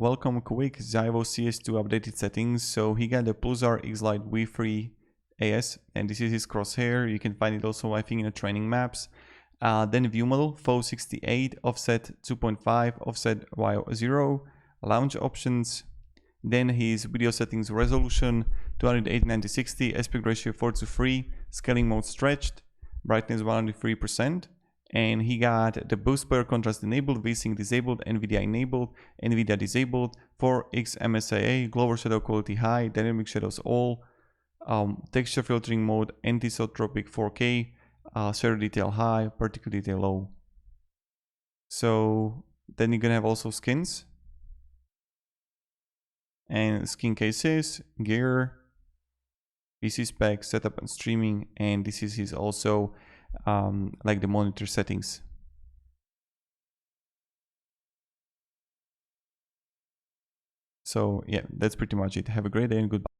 Welcome quick ZywOo CS2 updated settings. So he got the Pulsar X-Lite V3 AS, and this is his crosshair. You can find it also, I think, in the training maps. Then view model, faux 68, offset 2.5, offset Y0, launch options. Then his video settings resolution 280x9060, aspect ratio 4:3, scaling mode stretched, brightness 103%. And he got the boost player contrast enabled, VSync disabled, NVIDIA enabled, NVIDIA disabled, 4x MSIA, global shadow quality high, dynamic shadows all, texture filtering mode, anisotropic 4K, shadow detail high, particle detail low. So then you're gonna have also skins and skin cases, gear, PC specs, setup and streaming, and this is his also like the monitor settings. So yeah, that's pretty much it. Have a great day and goodbye.